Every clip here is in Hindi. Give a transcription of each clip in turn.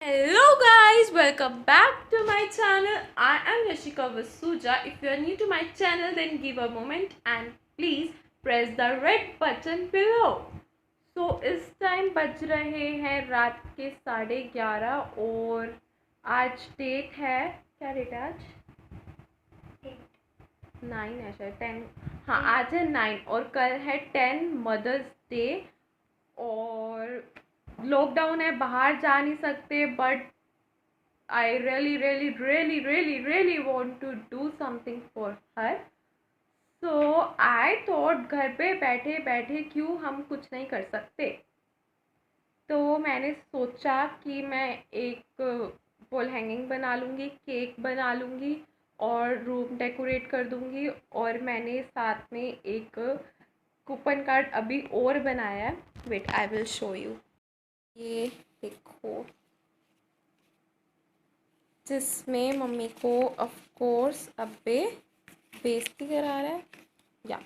Hello guys, welcome back to my channel. I am Yashika Vasuja. If you are new to my channel, then give a moment and please press the red button below. So इस टाइम बज रहे हैं रात के 11:30 और आज डेट है, क्या डेट है आज? 9 है शायद, 10। हाँ, आज है 9 और कल है 10 मदर्स डे। और लॉकडाउन है, बाहर जा नहीं सकते, but I really really really really really want to do something for her. So I thought घर पे बैठे बैठे क्यों हम कुछ नहीं कर सकते। तो मैंने सोचा कि मैं एक वॉल हैंगिंग बना लूँगी, केक बना लूँगी और रूम डेकोरेट कर दूँगी। और मैंने साथ में एक कूपन कार्ड अभी और बनाया है। Wait, I will show you. ये देखो, जिसमें मम्मी को ऑफ कोर्स अब्बे बेइज्जती करा रहा है, या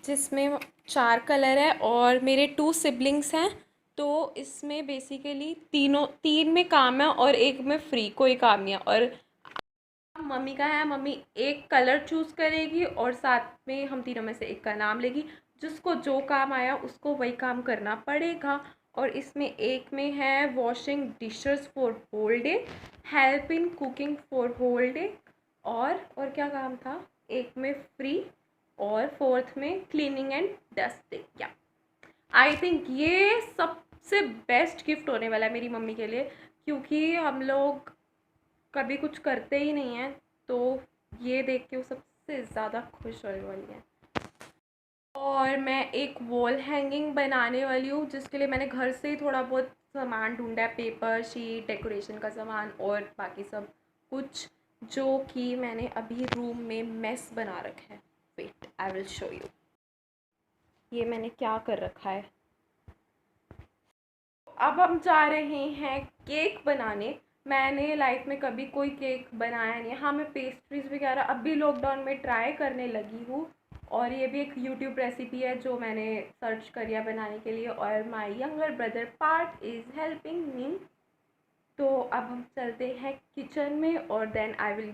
जिसमें 4 कलर है और मेरे 2 सिबलिंग्स हैं। तो इसमें बेसिकली तीन में काम है और एक में फ्री, कोई काम नहीं है। और मम्मी का है, मम्मी एक कलर चूज़ करेगी और साथ में हम तीनों में से एक का नाम लेगी। जिसको जो काम आया उसको वही काम करना पड़ेगा। और इसमें एक में है washing dishes for whole day, help in cooking for whole day, और क्या काम था, एक में फ्री, और फोर्थ में क्लीनिंग एंड डस्टिंग। या आई थिंक ये सबसे बेस्ट गिफ्ट होने वाला है मेरी मम्मी के लिए, क्योंकि हम लोग कभी कुछ करते ही नहीं हैं। तो ये देख के वो सबसे ज़्यादा खुश होने वाली है। और मैं एक वॉल हैंगिंग बनाने वाली हूँ, जिसके लिए मैंने घर से ही थोड़ा बहुत सामान ढूंढा है, पेपर शीट, डेकोरेशन का सामान और बाकी सब कुछ, जो कि मैंने अभी रूम में मेस बना रखा है। Wait, I will show you. ये मैंने क्या कर रखा है। अब हम जा रहे हैं केक बनाने। मैंने लाइफ में कभी कोई केक बनाया नहीं है। हाँ, मैं पेस्ट्रीज वगैरह अभी लॉकडाउन में ट्राई करने लगी हूँ। और ये भी एक यूट्यूब रेसिपी है जो मैंने सर्च करी है बनाने के लिए, और my younger brother part is helping me. तो अब हम चलते हैं किचन में और देन आई विल।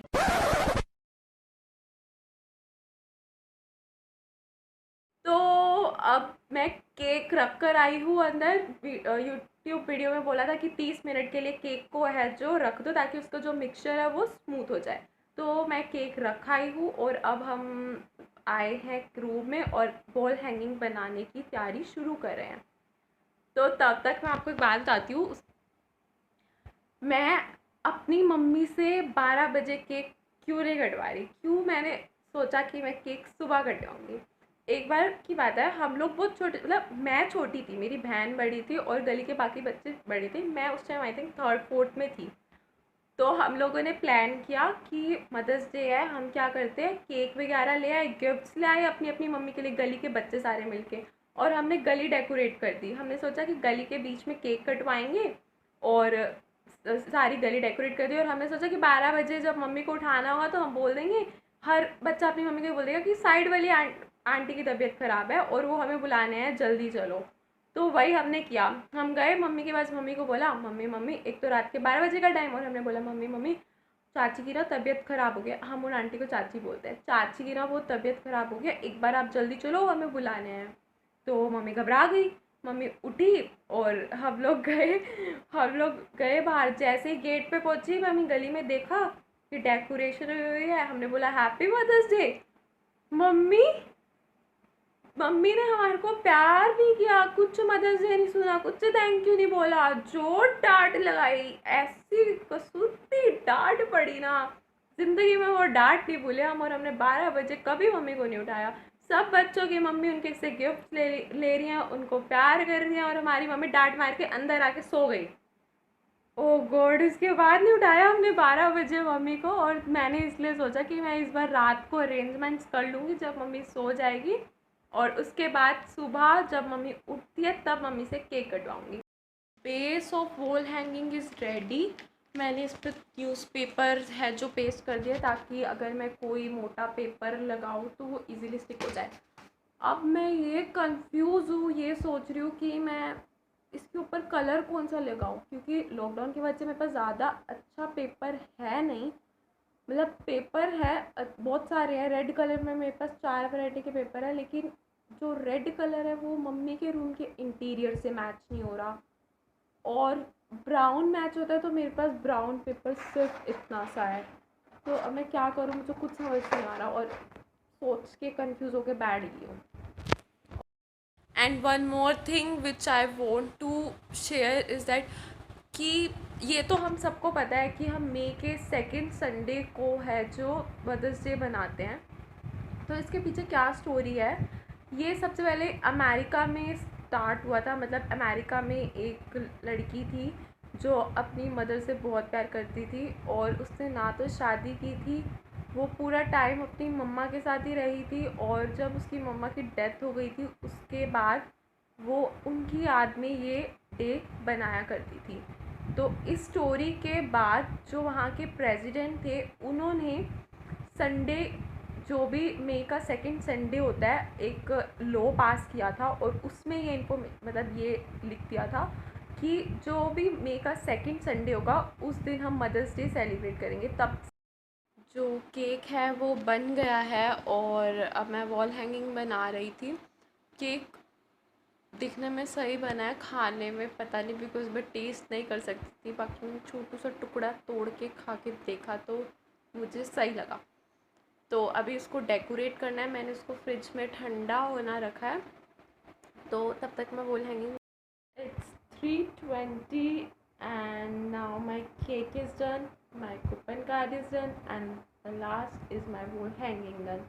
तो अब मैं केक रख कर आई हूँ अंदर। यूट्यूब वीडियो में बोला था कि 30 मिनट के लिए केक को है जो रख दो, ताकि उसका जो मिक्सचर है वो स्मूथ हो जाए। तो मैं केक रखाई हूँ और अब हम आए हैं रूम में और वॉल हैंगिंग बनाने की तैयारी शुरू कर रहे हैं। तो तब तक मैं आपको एक बात बताती हूँ। मैं अपनी मम्मी से 12 बजे केक क्यों नहीं कटवा रही, क्यों मैंने सोचा कि मैं केक सुबह कटवाऊँगी। एक बार की बात है, हम लोग बहुत छोटे, मतलब मैं छोटी थी, मेरी बहन बड़ी थी और गली के बाकी बच्चे बड़े थे। मैं उस time I think third fourth में थी। तो हम लोगों ने प्लान किया कि मदर्स डे है, हम क्या करते हैं, केक वगैरह ले आए, गिफ्ट्स ले आए अपनी अपनी मम्मी के लिए, गली के बच्चे सारे मिलके। और हमने गली डेकोरेट कर दी। हमने सोचा कि गली के बीच में केक कटवाएंगे और सारी गली डेकोरेट कर दी। और हमने सोचा कि 12 बजे जब मम्मी को उठाना होगा तो हम बोल देंगे, हर बच्चा अपनी मम्मी को बोल देगा कि साइड वाली आंटी की तबीयत ख़राब है और वो हमें बुलाने हैं, जल्दी चलो। तो वही हमने किया। हम गए मम्मी के पास, मम्मी को बोला, मम्मी मम्मी, एक तो रात के 12 बजे का टाइम, और हमने बोला मम्मी मम्मी, चाची की ना तबीयत ख़राब हो गया। हम उन आंटी को चाची बोलते हैं। चाची की ना वो तबीयत ख़राब हो गया, एक बार आप जल्दी चलो, हमें बुलाने हैं। तो मम्मी घबरा गई। मम्मी उठी और हम लोग गए बाहर। जैसे ही गेट पे पहुंची, मम्मी गली में देखा कि डेकोरेशन हुई हुई है। हमने बोला happy mother's day. Mummy mummy ने हमारे को प्यार नहीं किया, कुछ मदर्स डे नहीं सुना, कुछ थैंक यू नहीं बोला, जो डांट लगाई, ऐसी कसूती डांट पड़ी ना, जिंदगी में वो डांट नहीं भूले हम। और हमने 12 बजे कभी मम्मी को नहीं उठाया। सब बच्चों की मम्मी उनके से गिफ्ट ले रही हैं, उनको प्यार कर रही हैं, और हमारी मम्मी डांट मार के अंदर आके सो गई। ओ गॉड, इसके बाद नहीं उठाया हमने 12 बजे मम्मी को। और मैंने इसलिए सोचा कि मैं इस बार रात को अरेंजमेंट्स कर लूँगी जब मम्मी सो जाएगी, और उसके बाद सुबह जब मम्मी उठती है तब मम्मी से केक कटवाऊँगी। Base of wall hanging is ready. मैंने इस पर न्यूज़पेपर है जो पेस्ट कर दिया, ताकि अगर मैं कोई मोटा पेपर लगाऊँ तो वो इजीली स्टिक हो जाए। अब मैं ये कंफ्यूज हूँ, ये सोच रही हूँ कि मैं इसके ऊपर कलर कौन सा लगाऊं, क्योंकि लॉकडाउन की वजह से मेरे पास ज़्यादा अच्छा पेपर है नहीं, मतलब पेपर है बहुत सारे हैं। रेड कलर में मेरे पास 4 वैरायटी के पेपर है, लेकिन जो रेड कलर है वो मम्मी के रूम के इंटीरियर से मैच नहीं हो रहा, और ब्राउन मैच होता है तो मेरे पास ब्राउन पेपर सिर्फ इतना सा है। तो अब मैं क्या करूँ, मुझे कुछ समझ नहीं आ रहा और सोच के कंफ्यूज होके बैठ गई हूँ। And one more thing which I want to share is that कि ये तो हम सबको पता है कि हम मई के सेकेंड संडे को है जो मदर्स डे बनाते हैं। तो इसके पीछे क्या स्टोरी है, ये सबसे पहले अमेरिका में स्टार्ट हुआ था। मतलब अमेरिका में एक लड़की थी जो अपनी मदर से बहुत प्यार करती थी, और उसने ना तो शादी की थी, वो पूरा टाइम अपनी मम्मा के साथ ही रही थी, और जब उसकी मम्मा की डेथ हो गई थी उसके बाद वो उनकी याद में ये डे बनाया करती थी। तो इस स्टोरी के बाद जो वहाँ के प्रेसिडेंट थे उन्होंने संडे, जो भी मई का सेकंड संडे होता है, एक लॉ पास किया था, और उसमें ये मतलब ये लिख दिया था कि जो भी मई का सेकंड संडे होगा उस दिन हम मदर्स डे सेलिब्रेट करेंगे। तब जो केक है वो बन गया है, और अब मैं वॉल हैंगिंग बना रही थी। केक दिखने में सही बना है, खाने में पता नहीं, बिकॉज मैं टेस्ट नहीं कर सकती थी। बाकी मैंने छोटू सा टुकड़ा तोड़ के खा के देखा तो मुझे सही लगा। तो अभी इसको डेकोरेट करना है, मैंने इसको फ्रिज में ठंडा होना रखा है, तो तब तक मैं wall hanging. It's 3:20 and now my cake is done, my coupon card is done, and the last is my wall hanging done.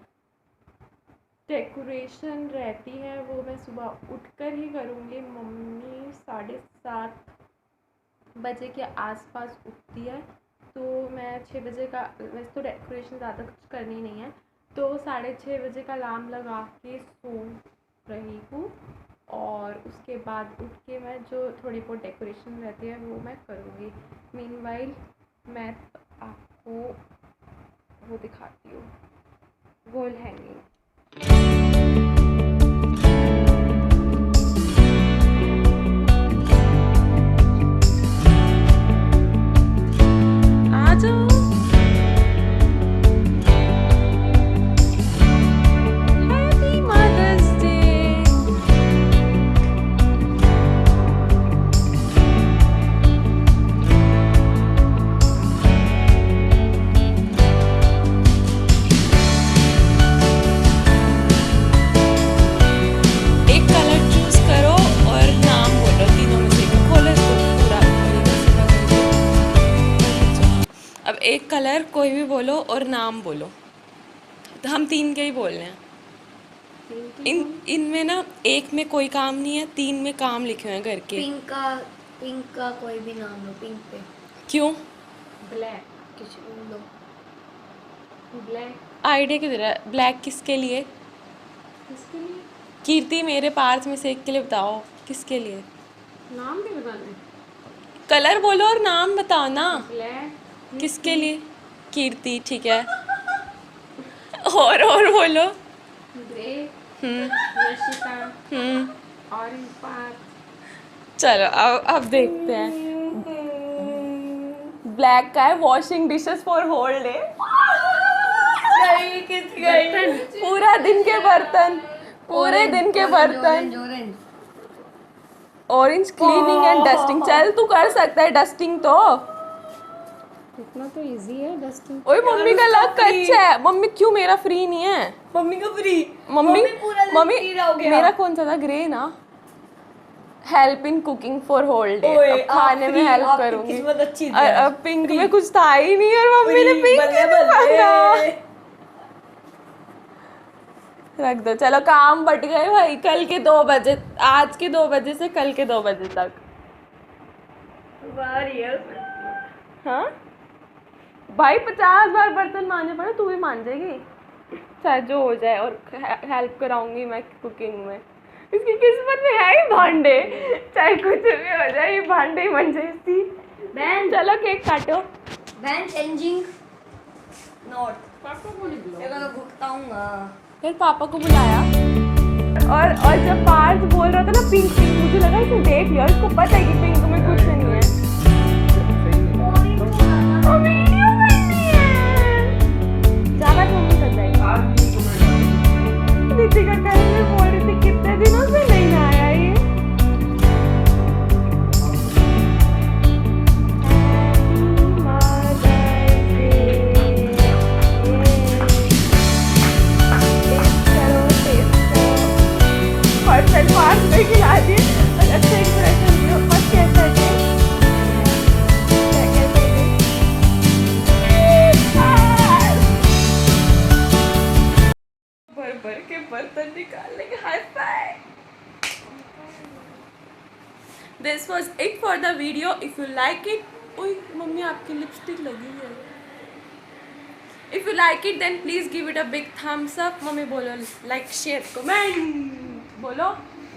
Decoration रहती है वो मैं सुबह उठकर ही करूँगी। मम्मी 7:30 बजे के आसपास उठती है, तो मैं 6 बजे का, वैसे तो डेकोरेशन ज़्यादा कुछ करनी नहीं है, तो 6:30 बजे का अलार्म लगा के सो रही हूँ, और उसके बाद उठ के मैं जो थोड़ी बहुत डेकोरेशन रहती है वो मैं करूँगी। मीनवाइल मैं आपको वो दिखाती हूँ, वॉल हैंगिंग। अब एक कलर कोई भी बोलो और नाम बोलो, तो हम 3 के ही बोल रहे हैं। इनमें ना एक में कोई काम नहीं है, 3 में काम लिखे हुए हैं घर के। पिंक का कोई भी नाम लो, पिंक पे। क्यों? ब्लैक किसी लो। ब्लैक आइडिया किधर है? ब्लैक किसके लिए? किसके लिए? कीर्ति, मेरे पार्ट्स में से एक के लिए बताओ, किसके लिए? नाम भी बताना है? कलर बोलो और नाम बताओ ना। ब्लैक किसके लिए? कीर्ति, ठीक है। और बोलो। Grey, Yashika, orange part. चलो अब देखते हैं। ब्लैक का है washing dishes for whole day. पूरा दिन के बर्तन, पूरे दिन के बर्तन। Orange cleaning and dusting. चल तू कर सकता है डस्टिंग तो। इतना तो इजी है डस्टिंग। ओए मम्मी का लक अच्छा है। मम्मी क्यों, मेरा फ्री नहीं है? मम्मी का फ्री। मम्मी मम्मी मेरा कौन सा था? ग्रे ना। Help in cooking for whole day. अब खाने में हेल्प करूंगी। किस्मत अच्छी और अब पिंक में कुछ था ही नहीं, और मम्मी ने पिंक रख दो। चलो काम बट गए भाई। कल के 2 बजे, आज के 2 बजे से कल के 2 बजे तक। हाँ भाई 50 बार बर्तन मांजने पड़े, तू भी मान जाएगी, चाहे जो हो जाए। और हेल्प कराऊंगी मैं कुकिंग में। इसकी किस्मत में है ही भांडे, चाहे कुछ भी हो जाए ये भांडे ही बन जाए इसकी। बहन चलो केक काटो। बहन चेंजिंग नोट। पापा को नहीं बुलाऊंगा। फिर पापा को बुलाया। और जब पार्थ बोल रहा था ना पिंक पिंक, मुझे लगा इसने देख लिया, इसको पता है कि पिंक में कुछ नहीं है। ओ वीडियो बननी है, ज्यादा मम्मी कर जाएगी। दीपिका कल में बोल रही थी कितने दिनों से नहीं आया ये। पर्सन पास में खिला दिए और अच्छा इंप्रेशन दिया, बस कैसा है भर भर के बर्तन निकाल लेंगे। High five. This was it for the video. If you like it, ओए मम्मी आपकी लिपस्टिक लगी है। If you like it then please give it a big thumbs up. Mummy बोलो लाइक शेयर कमेंट, बोलो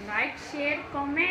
लाइक शेयर कमेंट।